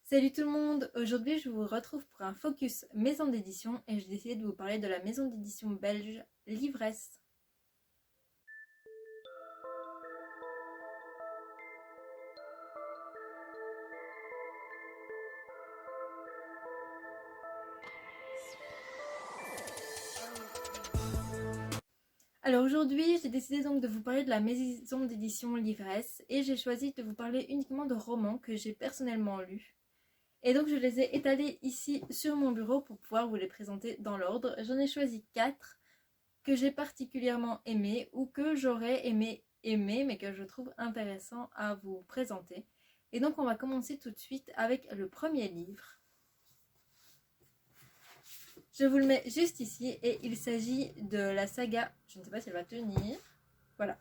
Salut tout le monde, aujourd'hui je vous retrouve pour un focus maison d'édition et j'ai décidé de vous parler de la maison d'édition belge Livresse. Alors aujourd'hui j'ai décidé donc de vous parler de la maison d'édition Livresse et j'ai choisi de vous parler uniquement de romans que j'ai personnellement lus. Et donc je les ai étalés ici sur mon bureau pour pouvoir vous les présenter dans l'ordre. J'en ai choisi 4 que j'ai particulièrement aimés ou que j'aurais aimé aimer mais que je trouve intéressant à vous présenter. Et donc on va commencer tout de suite avec le premier livre. Je vous le mets juste ici et il s'agit de la saga, je ne sais pas si elle va tenir, voilà,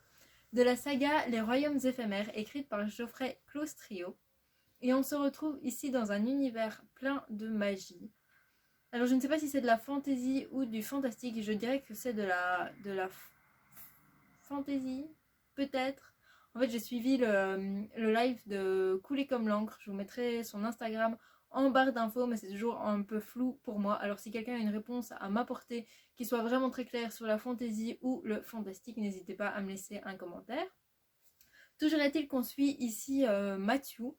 de la saga Les Royaumes éphémères écrite par Geoffrey Claustrio. Et on se retrouve ici dans un univers plein de magie. Alors je ne sais pas si c'est de la fantasy ou du fantastique, je dirais que c'est de la fantasy, peut-être. En fait j'ai suivi le live de Couler comme l'encre, je vous mettrai son Instagram en barre d'infos, mais c'est toujours un peu flou pour moi. Alors si quelqu'un a une réponse à m'apporter qui soit vraiment très claire sur la fantasy ou le fantastique, n'hésitez pas à me laisser un commentaire. Toujours est-il qu'on suit ici Matthew,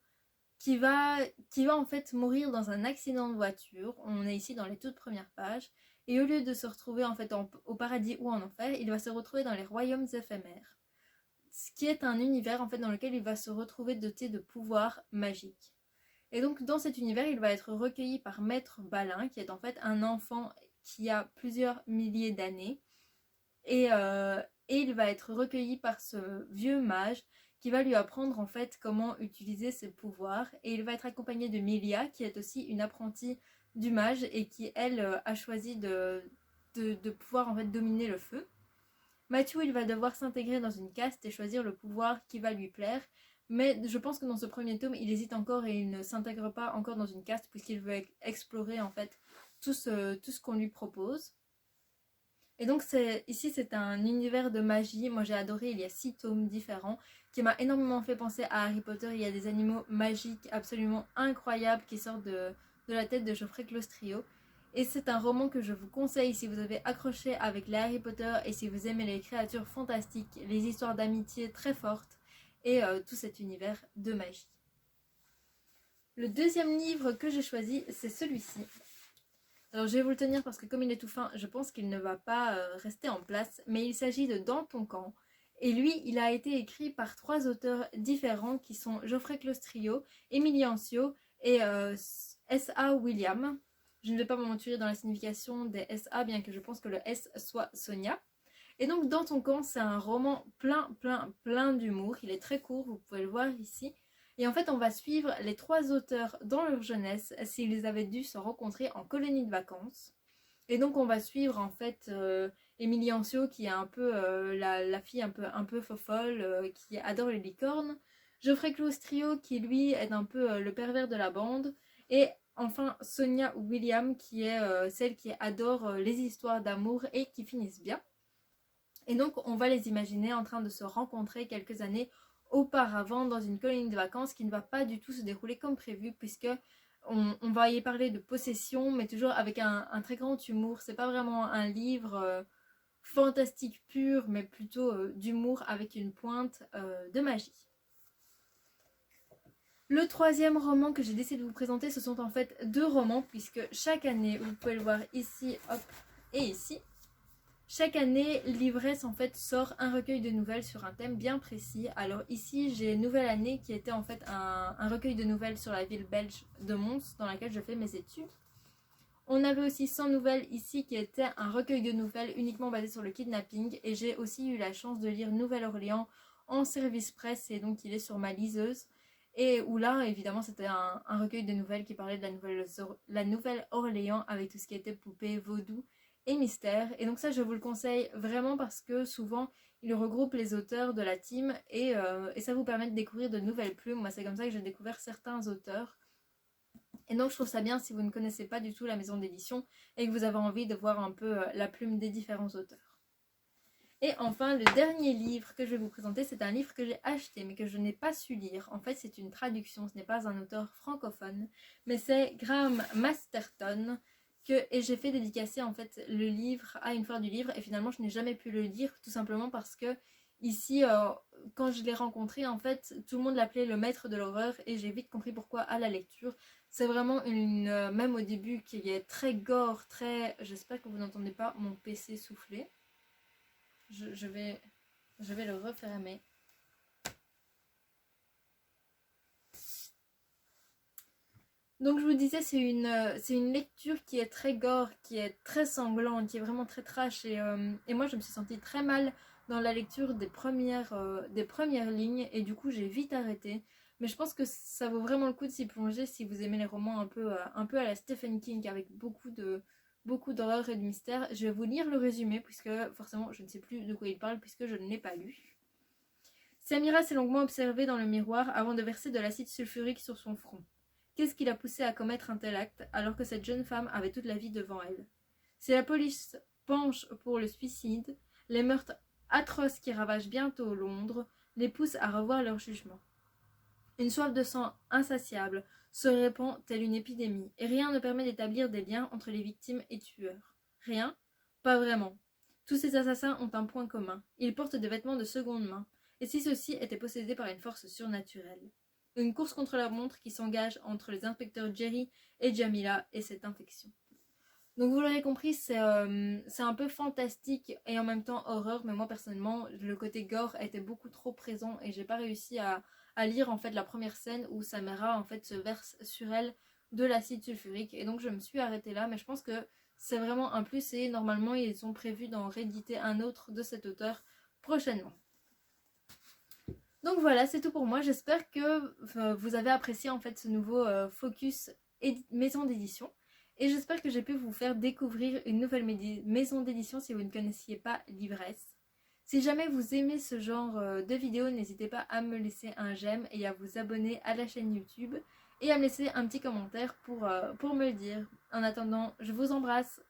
qui va, qui va en fait mourir dans un accident de voiture. On est ici dans les toutes premières pages. Et au lieu de se retrouver en fait au paradis ou en enfer, il va se retrouver dans les royaumes éphémères. Ce qui est un univers en fait dans lequel il va se retrouver doté de pouvoirs magiques. Et donc dans cet univers, il va être recueilli par Maître Balin, qui est en fait un enfant qui a plusieurs milliers d'années. Et il va être recueilli par ce vieux mage qui va lui apprendre en fait comment utiliser ses pouvoirs. Et il va être accompagné de Milia, qui est aussi une apprentie du mage et qui elle a choisi de pouvoir en fait dominer le feu. Matthew, il va devoir s'intégrer dans une caste et choisir le pouvoir qui va lui plaire. Mais je pense que dans ce premier tome, il hésite encore et il ne s'intègre pas encore dans une caste puisqu'il veut explorer en fait tout ce qu'on lui propose. Et donc ici c'est un univers de magie. Moi j'ai adoré, il y a 6 tomes différents qui m'a énormément fait penser à Harry Potter. Il y a des animaux magiques absolument incroyables qui sortent de la tête de Geoffrey Claustrio. Et c'est un roman que je vous conseille si vous avez accroché avec les Harry Potter et si vous aimez les créatures fantastiques, les histoires d'amitié très fortes et tout cet univers de magie. Le deuxième livre que j'ai choisi, c'est celui-ci. Alors je vais vous le tenir parce que comme il est tout fin, je pense qu'il ne va pas rester en place. Mais il s'agit de Dans ton camp. Et lui, il a été écrit par 3 auteurs différents qui sont Geoffrey Claustrio, Émilie Ancio et S.A. William. Je ne vais pas m'aventurer dans la signification des S.A. bien que je pense que le S soit Sonia. Et donc Dans ton camp, c'est un roman plein d'humour. Il est très court, vous pouvez le voir ici. Et en fait, on va suivre les 3 auteurs dans leur jeunesse, s'ils avaient dû se rencontrer en colonie de vacances. Et donc, on va suivre en fait Émilie Ancio, qui est un peu la fille un peu fofolle, qui adore les licornes. Geoffrey Claustrio, qui lui est un peu le pervers de la bande. Et enfin, Sonia William, qui est celle qui adore les histoires d'amour et qui finissent bien. Et donc, on va les imaginer en train de se rencontrer quelques années auparavant dans une colonie de vacances qui ne va pas du tout se dérouler comme prévu puisque on va y parler de possession mais toujours avec un très grand humour. C'est pas vraiment un livre fantastique pur mais plutôt d'humour avec une pointe de magie. Le troisième roman que j'ai décidé de vous présenter, ce sont en fait 2 romans puisque chaque année, vous pouvez le voir ici, hop, et ici, chaque année, Livresse en fait sort un recueil de nouvelles sur un thème bien précis. Alors ici, j'ai Nouvelle Année qui était en fait un recueil de nouvelles sur la ville belge de Mons dans laquelle je fais mes études. On avait aussi 100 nouvelles ici qui était un recueil de nouvelles uniquement basé sur le kidnapping. Et j'ai aussi eu la chance de lire Nouvelle-Orléans en service presse et donc il est sur ma liseuse. Et où là, évidemment, c'était un recueil de nouvelles qui parlait de la Nouvelle-Orléans avec tout ce qui était poupée, vaudou et mystère. Et donc ça, je vous le conseille vraiment parce que souvent, il regroupe les auteurs de la team et ça vous permet de découvrir de nouvelles plumes. Moi, c'est comme ça que j'ai découvert certains auteurs. Et donc, je trouve ça bien si vous ne connaissez pas du tout la maison d'édition et que vous avez envie de voir un peu la plume des différents auteurs. Et enfin, le dernier livre que je vais vous présenter, c'est un livre que j'ai acheté mais que je n'ai pas su lire. En fait, c'est une traduction, ce n'est pas un auteur francophone, mais c'est Graham Masterton. Et j'ai fait dédicacer en fait le livre à une foire du livre et finalement je n'ai jamais pu le lire tout simplement parce que ici, quand je l'ai rencontré, en fait, tout le monde l'appelait le maître de l'horreur et j'ai vite compris pourquoi à la lecture. C'est vraiment même au début, qui est très gore, très... J'espère que vous n'entendez pas mon PC souffler. Je vais le refermer. Donc je vous disais, c'est une lecture qui est très gore, qui est très sanglante, qui est vraiment très trash. Et moi, je me suis sentie très mal dans la lecture des premières lignes. Et du coup, j'ai vite arrêté. Mais je pense que ça vaut vraiment le coup de s'y plonger si vous aimez les romans un peu à la Stephen King, avec beaucoup d'horreur et de mystère. Je vais vous lire le résumé, puisque forcément, je ne sais plus de quoi il parle, puisque je ne l'ai pas lu. Samira s'est longuement observée dans le miroir avant de verser de l'acide sulfurique sur son front. Qu'est-ce qui l'a poussée à commettre un tel acte alors que cette jeune femme avait toute la vie devant elle? Si la police penche pour le suicide, les meurtres atroces qui ravagent bientôt Londres les poussent à revoir leur jugement. Une soif de sang insatiable se répand telle une épidémie, et rien ne permet d'établir des liens entre les victimes et tueurs. Rien? Pas vraiment. Tous ces assassins ont un point commun. Ils portent des vêtements de seconde main, et si ceux-ci étaient possédés par une force surnaturelle. Une course contre la montre qui s'engage entre les inspecteurs Jerry et Jamila et cette infection. Donc vous l'aurez compris, c'est un peu fantastique et en même temps horreur, mais moi personnellement, le côté gore était beaucoup trop présent et j'ai pas réussi à lire en fait la première scène où Samira en fait se verse sur elle de l'acide sulfurique et donc je me suis arrêtée là, mais je pense que c'est vraiment un plus et normalement ils ont prévu d'en rééditer un autre de cet auteur prochainement. Donc voilà, c'est tout pour moi. J'espère que vous avez apprécié en fait ce nouveau focus maison d'édition. Et j'espère que j'ai pu vous faire découvrir une nouvelle maison d'édition si vous ne connaissiez pas Livresse. Si jamais vous aimez ce genre de vidéos, n'hésitez pas à me laisser un j'aime et à vous abonner à la chaîne YouTube et à me laisser un petit commentaire pour me le dire. En attendant, je vous embrasse.